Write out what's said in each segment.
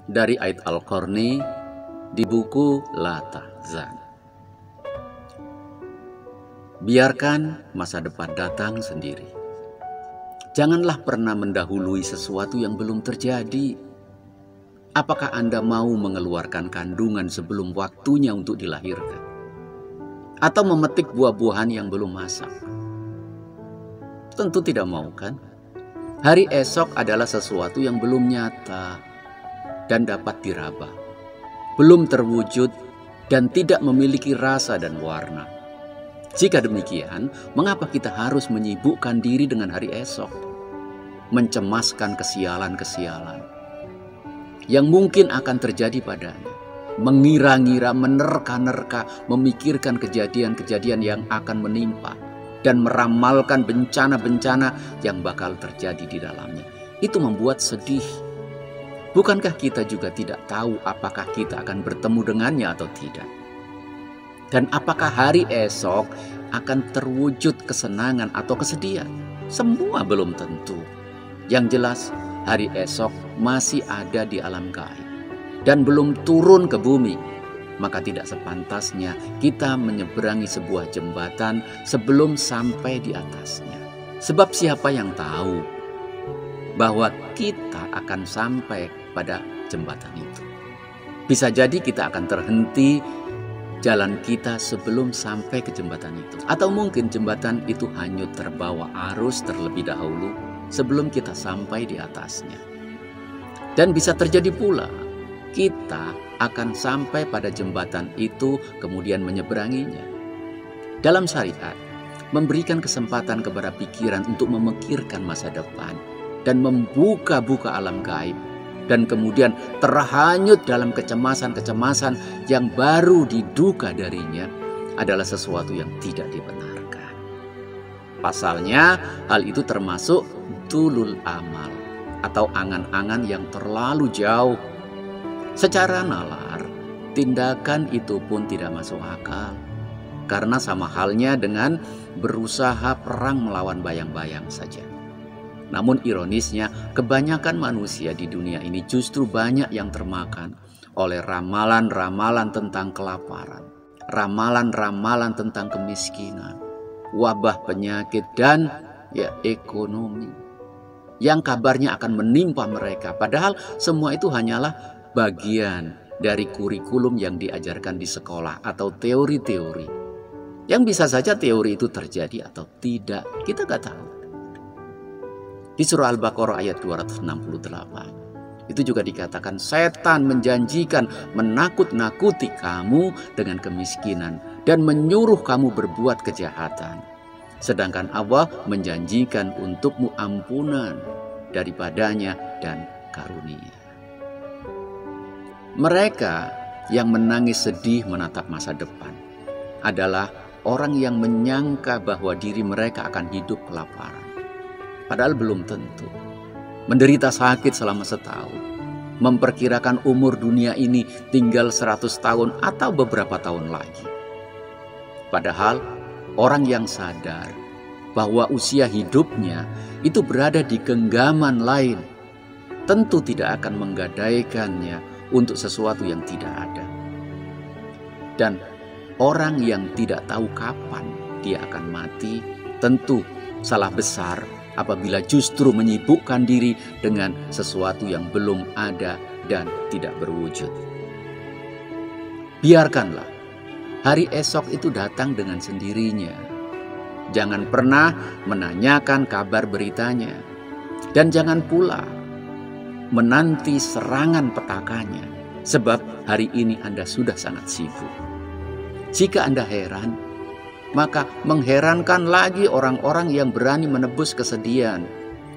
dari Aid Al-Qarni di buku La Tahzan. Biarkan masa depan datang sendiri. Janganlah pernah mendahului sesuatu yang belum terjadi. Apakah Anda mau mengeluarkan kandungan sebelum waktunya untuk dilahirkan? Atau memetik buah-buahan yang belum masak? Tentu tidak mau, kan? Hari esok adalah sesuatu yang belum nyata dan dapat diraba, belum terwujud dan tidak memiliki rasa dan warna. Jika demikian, mengapa kita harus menyibukkan diri dengan hari esok? Mencemaskan kesialan-kesialan yang mungkin akan terjadi padanya. Mengira-ngira, menerka-nerka, memikirkan kejadian-kejadian yang akan menimpa dan meramalkan bencana-bencana yang bakal terjadi di dalamnya. Itu membuat sedih. Bukankah kita juga tidak tahu apakah kita akan bertemu dengannya atau tidak? Dan apakah hari esok akan terwujud kesenangan atau kesedihan? Semua belum tentu. Yang jelas, hari esok masih ada di alam gaib dan belum turun ke bumi. Maka tidak sepantasnya kita menyeberangi sebuah jembatan sebelum sampai di atasnya. Sebab siapa yang tahu bahwa kita akan sampai pada jembatan itu? Bisa jadi kita akan terhenti jalan kita sebelum sampai ke jembatan itu. Atau mungkin jembatan itu hanyut terbawa arus terlebih dahulu sebelum kita sampai di atasnya. Dan bisa terjadi pula kita akan sampai pada jembatan itu kemudian menyeberanginya. Dalam syariat, memberikan kesempatan kepada pikiran untuk memikirkan masa depan dan membuka-buka alam gaib, dan kemudian terhanyut dalam kecemasan-kecemasan yang baru diduga darinya adalah sesuatu yang tidak dibenarkan. Pasalnya, hal itu termasuk tulul amal atau angan-angan yang terlalu jauh. Secara nalar, tindakan itu pun tidak masuk akal. Karena sama halnya dengan berusaha perang melawan bayang-bayang saja. Namun ironisnya, kebanyakan manusia di dunia ini justru banyak yang termakan oleh ramalan-ramalan tentang kelaparan, ramalan-ramalan tentang kemiskinan, wabah penyakit, dan ekonomi yang kabarnya akan menimpa mereka. Padahal semua itu hanyalah bagian dari kurikulum yang diajarkan di sekolah atau teori-teori yang bisa saja teori itu terjadi atau tidak, kita nggak tahu. Di surah Al-Baqarah ayat 268 itu juga dikatakan setan menjanjikan menakut-nakuti kamu dengan kemiskinan dan menyuruh kamu berbuat kejahatan, sedangkan Allah menjanjikan untukmu ampunan daripadanya dan karunia. Mereka yang menangis sedih menatap masa depan adalah orang yang menyangka bahwa diri mereka akan hidup kelaparan. Padahal belum tentu. Menderita sakit selama setahun, memperkirakan umur dunia ini tinggal 100 tahun atau beberapa tahun lagi. Padahal orang yang sadar bahwa usia hidupnya itu berada di genggaman lain, tentu tidak akan menggadaikannya untuk sesuatu yang tidak ada. Dan orang yang tidak tahu kapan dia akan mati tentu salah besar apabila justru menyibukkan diri dengan sesuatu yang belum ada dan tidak berwujud. Biarkanlah hari esok itu datang dengan sendirinya. Jangan pernah menanyakan kabar beritanya, dan jangan pula menanti serangan petakanya, sebab hari ini Anda sudah sangat sibuk. Jika Anda heran, maka mengherankan lagi orang-orang yang berani menebus kesedihan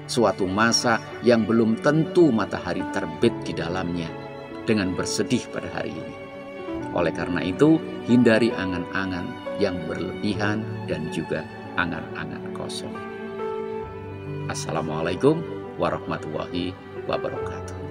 suatu masa yang belum tentu matahari terbit di dalamnya dengan bersedih pada hari ini. Oleh karena itu, hindari angan-angan yang berlebihan dan juga angan-angan kosong. Assalamualaikum warahmatullahi wabarakatuh.